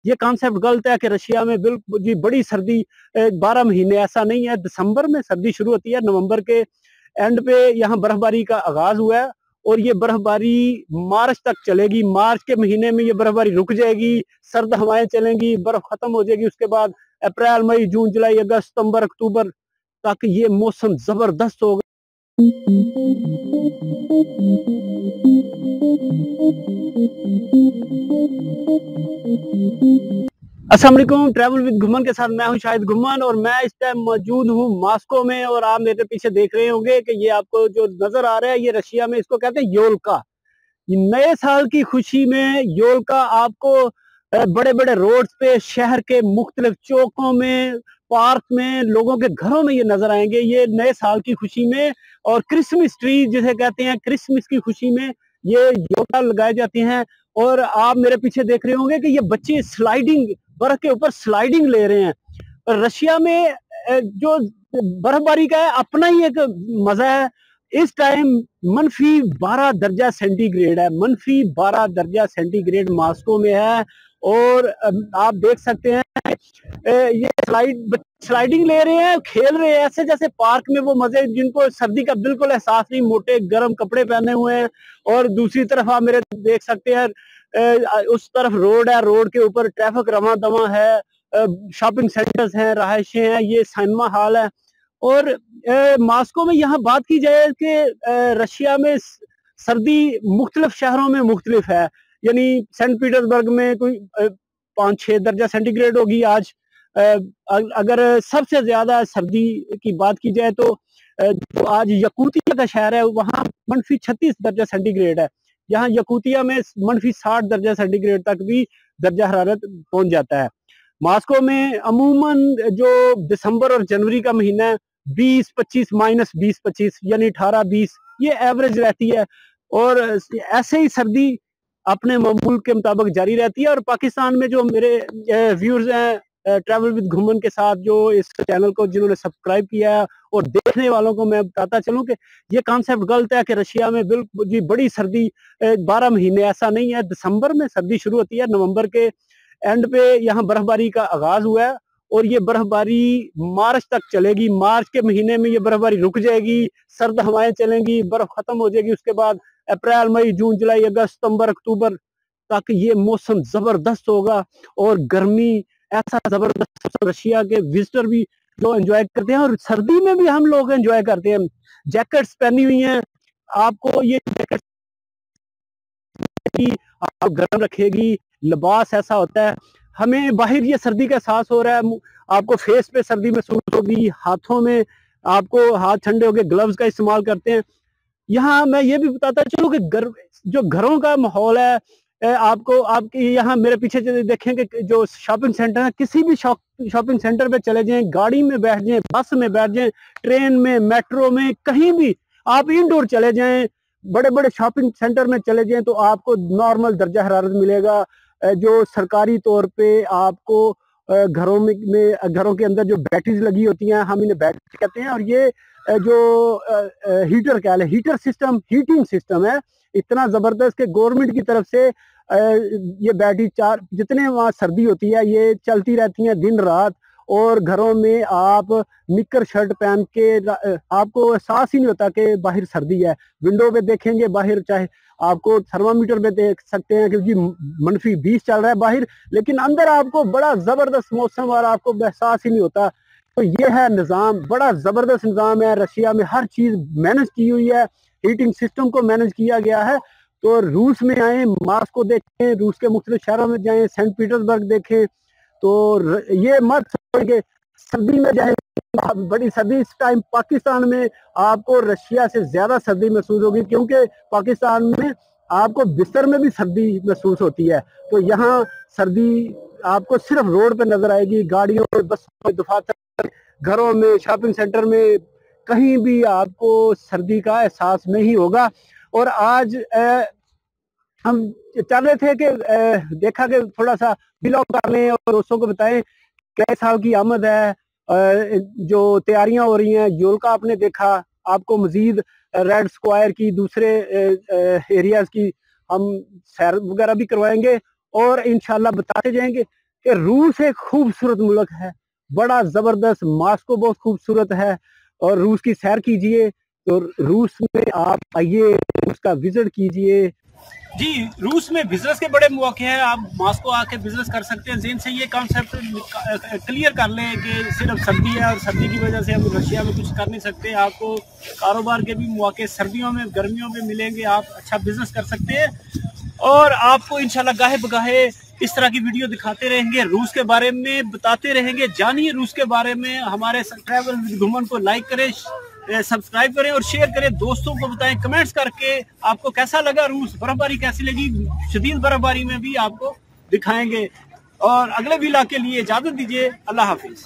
ये कॉन्सेप्ट गलत है कि रशिया में बिल्कुल जी बड़ी सर्दी 12 महीने, ऐसा नहीं है। दिसंबर में सर्दी शुरू होती है, नवंबर के एंड पे यहाँ बर्फबारी का आगाज हुआ है और ये बर्फबारी मार्च तक चलेगी। मार्च के महीने में ये बर्फबारी रुक जाएगी, सर्द हवाएं चलेंगी, बर्फ खत्म हो जाएगी। उसके बाद अप्रैल, मई, जून, जुलाई, अगस्त, सितंबर, अक्टूबर तक ये मौसम जबरदस्त होगा। अस्सलाम वालेकुम, ट्रैवल विद घुमन के साथ मैं हूं शाहिद घुमन और मैं इस टाइम मौजूद हूं मॉस्को में। और आप मेरे पीछे देख रहे होंगे कि ये आपको जो नजर आ रहा है, ये रशिया में इसको कहते हैं योल्का। नए साल की खुशी में योल्का आपको बड़े बड़े रोड्स पे, शहर के मुख्तलिफ चौकों में, पार्क में, लोगों के घरों में ये नजर आएंगे, ये नए साल की खुशी में। और क्रिसमस ट्री जिसे कहते हैं, क्रिसमस की खुशी में ये योल्का लगाए जाते हैं। और आप मेरे पीछे देख रहे होंगे कि ये बच्चे स्लाइडिंग, बर्फ के ऊपर स्लाइडिंग ले रहे हैं। रशिया में जो बर्फबारी का है अपना ही एक मजा है। इस टाइम -12 दर्जा सेंटीग्रेड है, -12 दर्जा सेंटीग्रेड मॉस्को में है। और आप देख सकते हैं ये स्लाइडिंग ले रहे हैं, खेल रहे हैं ऐसे जैसे पार्क में वो मजे जिनको सर्दी का बिल्कुल एहसास नहीं, मोटे गर्म कपड़े पहने हुए हैं। और दूसरी तरफ आप मेरे देख सकते हैं उस तरफ रोड है, रोड के ऊपर ट्रैफिक रवा दवा है, शॉपिंग सेंटर्स हैं, रहायशें हैं, ये सिनेमा हॉल है। और मॉस्को में यहाँ बात की जाए कि रशिया में सर्दी मुख्तलिफ शहरों में मुख्तलिफ है। यानी सेंट पीटर्सबर्ग में कोई 5-6 दर्जा सेंटीग्रेड होगी आज। अगर सबसे ज्यादा सर्दी की बात की जाए तो जो आज यकूतिया का शहर है वहाँ -36 दर्जा सेंटीग्रेड है। यहाँ यकूतिया में -60 दर्जा सेंटीग्रेड तक भी दर्जा हरारत पहुंच जाता है। मॉस्को में अमूमन जो दिसंबर और जनवरी का महीना है 20-25, -20-25 यानी 18-20 ये एवरेज रहती है। और ऐसे ही सर्दी अपने मामूल के मुताबिक जारी रहती है। और पाकिस्तान में जो मेरे व्यूअर्स हैं ट्रैवल विद घुमन के साथ, जो इस चैनल को जिन्होंने सब्सक्राइब किया है, और देखने वालों को मैं बताता चलूं कि ये कॉन्सेप्ट गलत है कि रशिया में बिल्कुल जी बड़ी सर्दी 12 महीने, ऐसा नहीं है। दिसंबर में सर्दी शुरू होती है, नवंबर के एंड पे यहाँ बर्फबारी का आगाज हुआ है और ये बर्फबारी मार्च तक चलेगी। मार्च के महीने में ये बर्फबारी रुक जाएगी, सर्द हवाएं चलेंगी, बर्फ खत्म हो जाएगी। उसके बाद अप्रैल, मई, जून, जुलाई, अगस्त, सितंबर, अक्टूबर तक ये मौसम जबरदस्त होगा। और गर्मी ऐसा जबरदस्त, रशिया के विजिटर भी जो एंजॉय करते हैं और सर्दी में भी हम लोग एंजॉय करते हैं। जैकेट्स पहनी हुई हैं, आपको ये जैकेट आप गर्म रखेगी, लिबास ऐसा होता है। हमें बाहर ये सर्दी का एहसास हो रहा है, आपको फेस पे सर्दी महसूस होगी, हाथों में आपको हाथ ठंडे हो गए, ग्लव्स का इस्तेमाल करते हैं। यहाँ मैं ये भी बताता चलूँ कि जो घरों का माहौल है, आपको आपके यहाँ मेरे पीछे देखेंगे जो शॉपिंग सेंटर है, किसी भी शॉपिंग सेंटर पे चले जाएं, गाड़ी में बैठ जाएं, बस में बैठ जाएं, ट्रेन में, मेट्रो में, कहीं भी आप इंडोर चले जाएं, बड़े बड़े शॉपिंग सेंटर में चले जाएं तो आपको नॉर्मल दर्जा हरारत मिलेगा। जो सरकारी तौर पे आपको घरों के अंदर जो बैटरीज लगी होती हैं, हम इन्हें बैटरी कहते हैं। और ये जो हीटर कह लें, हीटर सिस्टम, हीटिंग सिस्टम है इतना जबरदस्त कि गवर्नमेंट की तरफ से ये बैटरी चार जितने वहाँ सर्दी होती है ये चलती रहती है दिन रात। और घरों में आप निकर शर्ट पहन के आपको एहसास ही नहीं होता कि बाहर सर्दी है। विंडो पे देखेंगे बाहर, चाहे आपको थर्मामीटर पे देख सकते हैं क्योंकि -20 चल रहा है बाहर, लेकिन अंदर आपको बड़ा जबरदस्त मौसम और आपको एहसास ही नहीं होता। तो ये है निज़ाम, बड़ा जबरदस्त निज़ाम है रशिया में, हर चीज मैनेज की हुई है, हीटिंग सिस्टम को मैनेज किया गया है। तो रूस में आए, मॉस्को देखें, रूस के मुख्तलिफ शहरों में जाएं, सेंट पीटर्सबर्ग देखें, तो ये मत समझिए सर्दी में जाए बड़ी सर्दी। इस टाइम पाकिस्तान में आपको रशिया से ज्यादा सर्दी महसूस होगी क्योंकि पाकिस्तान में आपको बिस्तर में भी सर्दी महसूस होती है। तो यहाँ सर्दी आपको सिर्फ रोड पे नजर आएगी, गाड़ियों में, बसों में, दफातर, घरों में, शॉपिंग सेंटर में, कहीं भी आपको सर्दी का एहसास नहीं होगा। और आज हम चाह रहे थे कि देखा कि थोड़ा सा बिलॉग कर लें और दोस्तों को बताएं कई साल की आमद है, जो तैयारियां हो रही हैं। योल्का आपने देखा, आपको मजीद रेड स्क्वायर की, दूसरे एरियाज की हम सैर वगैरह भी करवाएंगे और इंशाल्लाह बताते जाएंगे। कि रूस एक खूबसूरत मुल्क है, बड़ा जबरदस्त। मॉस्को बहुत खूबसूरत है और रूस की सैर कीजिए। तो रूस में आप आइए, उसका विजिट कीजिए। जी, रूस में बिजनेस के बड़े मौके हैं। आप मॉस्को आके बिजनेस कर सकते हैं। जेन से ये कॉन्सेप्ट क्लियर कर लें कि सिर्फ सर्दी है और सर्दी की वजह से हम रशिया में कुछ कर नहीं सकते। आपको कारोबार के भी मौके सर्दियों में, गर्मियों में मिलेंगे। आप अच्छा बिजनेस कर सकते हैं और आपको इंशाल्लाह गाहे बगाहे इस तरह की वीडियो दिखाते रहेंगे, रूस के बारे में बताते रहेंगे। जानिए रूस के बारे में। हमारे ट्रैवल विद घुमन को लाइक करें, सब्सक्राइब करें और शेयर करें, दोस्तों को बताएं कमेंट्स करके आपको कैसा लगा रूस, बर्फबारी कैसी लगी। शदीद बर्फबारी में भी आपको दिखाएंगे। और अगले व्लॉग के लिए इजाजत दीजिए। अल्लाह हाफिज।